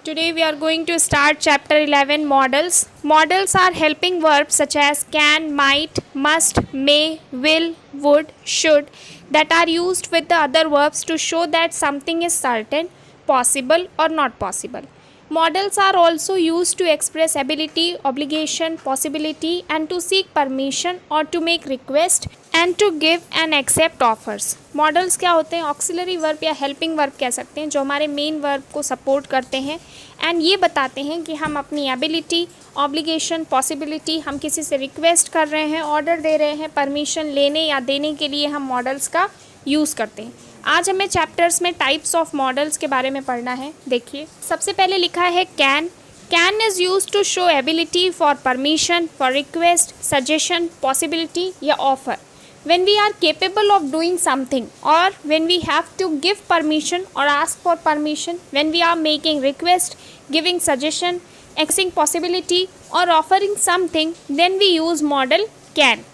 Today we are going to start chapter 11 models. Models are helping verbs such as can, might, must, may, will, would, should that are used with the other verbs to show that something is certain, possible or not possible. Models are also used to express ability, obligation, possibility and to seek permission or to make request and to give and accept offers. Models क्या होते हैं? Auxiliary verb या helping verb कह सकते हैं जो हमारे main verb को सपोर्ट करते हैं एंड ये बताते हैं कि हम अपनी एबिलिटी, ऑब्लिगेशन, पॉसिबिलिटी, हम किसी से रिक्वेस्ट कर रहे हैं, ऑर्डर दे रहे हैं, परमिशन लेने या देने के लिए हम मॉडल्स का यूज़ करते हैं। आज हमें चैप्टर्स में टाइप्स ऑफ मॉडल्स के बारे में पढ़ना है। देखिए, सबसे पहले लिखा है can. Can is use to show ability for permission, for request, suggestion, possibility या offer. When we are capable of doing something or when we have to give permission or ask for permission, when we are making request, giving suggestion, expressing possibility or offering something, then we use modal can.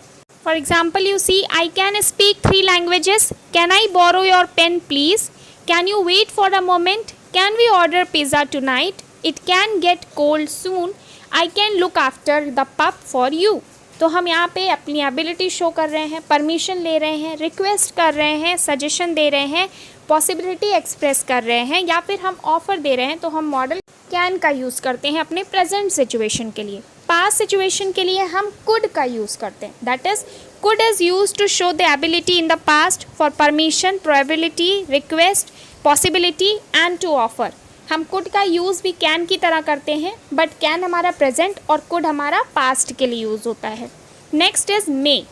For example, you see, I can speak 3 languages. Can I borrow your pen please? Can you wait for a moment? Can we order pizza tonight? It can get cold soon. I can look after the pup for you. तो हम यहाँ पे अपनी ability show कर रहे हैं, permission ले रहे हैं, रिक्वेस्ट कर रहे हैं, सजेशन दे रहे हैं, पॉसिबिलिटी एक्सप्रेस कर रहे हैं या फिर हम ऑफ़र दे रहे हैं, तो हम मॉडल कैन का यूज़ करते हैं अपने प्रेजेंट सिचुएशन के लिए। पास्ट सिचुएशन के लिए हम कुड का यूज़ करते हैं। That is could is use to show the ability in the past for permission, probability, request, possibility and to offer. हम कुड का यूज़ भी कैन की तरह करते हैं, बट कैन हमारा प्रेजेंट और कुड हमारा पास्ट के लिए यूज़ होता है। Next is may.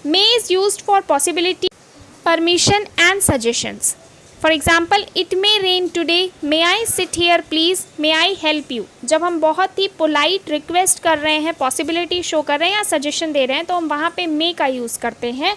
May is used for possibility, permission and suggestions. For example, it may rain today, may I sit here please, may I help you. जब हम बहुत ही पोलाइट रिक्वेस्ट कर रहे हैं, पॉसिबिलिटी शो कर रहे हैं या सजेशन दे रहे हैं, तो हम वहाँ पे मे का यूज़ करते हैं।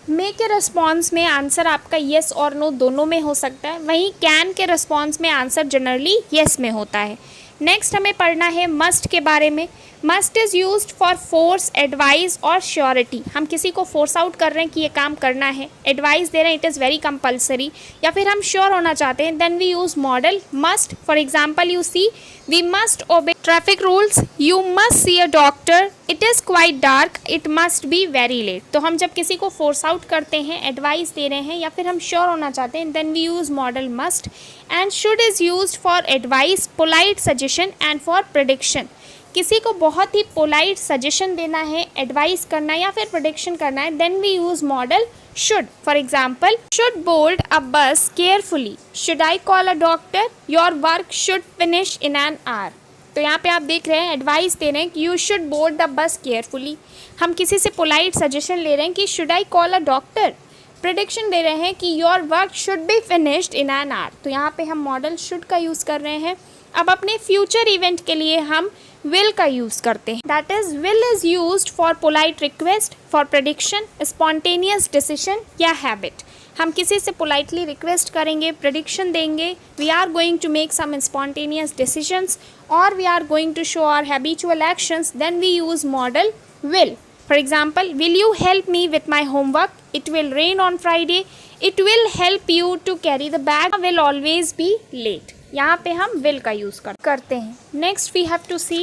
मे के रिस्पॉन्स में आंसर आपका येस और नो दोनों में हो सकता है, वहीं कैन के रिस्पॉन्स में आंसर जनरली येस में होता है। नेक्स्ट हमें पढ़ना है मस्ट के बारे में। Must is used for force, advice और श्योरिटी। हम किसी को फोर्स आउट कर रहे हैं कि ये काम करना है, एडवाइस दे रहे हैं इट इज़ वेरी कंपल्सरी, या फिर हम श्योर होना चाहते हैं, then we use modal must. For example, you see, we must obey traffic rules, you must see a doctor, it is quite dark, it must be very late. तो हम जब किसी को फोर्स आउट करते हैं, एडवाइस दे रहे हैं या फिर हम श्योर होना चाहते हैं, then we use modal must. And should is used for advice, polite suggestion and for prediction. किसी को बहुत ही पोलाइट सजेशन देना है, एडवाइस करना है या फिर प्रेडिक्शन करना है, then we use modal should. For example, should board a bus carefully, should I call a doctor, your work should finish in an hour. तो यहाँ पे आप देख रहे हैं, एडवाइस दे रहे हैं कि you should board the bus carefully. हम किसी से पोलाइट सजेशन ले रहे हैं कि should I call a doctor. Prediction दे रहे हैं कि your work should be finished in an hour. तो यहाँ पे हम मॉडल शुड का यूज़ कर रहे हैं। अब अपने फ्यूचर इवेंट के लिए हम विल का यूज़ करते हैं। That is will is used for polite request, for prediction, spontaneous decision या हैबिट। हम किसी से पोलाइटली रिक्वेस्ट करेंगे, प्रेडिक्शन देंगे, we are going to make some spontaneous decisions और we are going to show our habitual actions, then we use modal will. For example, will you help me with my homework? It will rain on Friday. It will help you to carry the bag. Will always be late. यहाँ पे हम will का use करते हैं। Next we have to see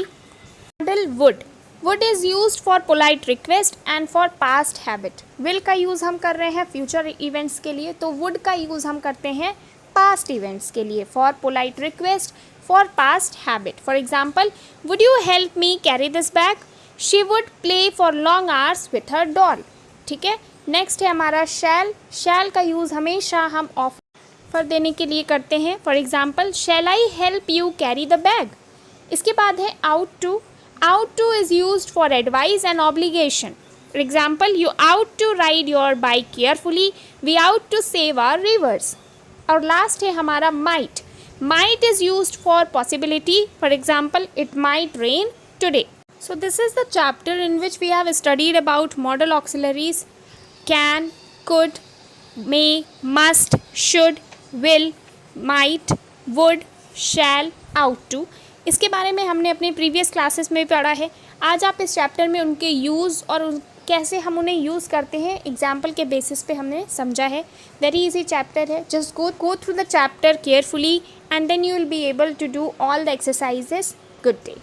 model would. Would is used for polite request and for past habit. Will का use हम कर रहे हैं future events के लिए, तो would का यूज़ हम करते हैं past events के लिए, for polite request, for past habit. For example, would you help me carry this bag? She would play for long hours with her doll. ठीक है। नेक्स्ट है हमारा शैल। शैल का यूज़ हमेशा हम ऑफर देने के लिए करते हैं। For example, shall I help you carry the bag. इसके बाद है ought to. Ought to is used for advice and obligation. For example, you ought to ride your bike carefully, we ought to save our rivers. और last है हमारा might. Might is used for possibility. For example, it might rain today. So this is the chapter in which we have studied about modal auxiliaries can, could, may, must, should, will, might, would, shall, ought to। इसके बारे में हमने अपने previous classes में पढ़ा है। आज आप इस चैप्टर में उनके यूज़ और कैसे हम उन्हें यूज़ करते हैं एग्जाम्पल के बेसिस पे हमने समझा है। वेरी इजी चैप्टर है, just go through the chapter carefully and then you will be able to do all the exercises. Good day.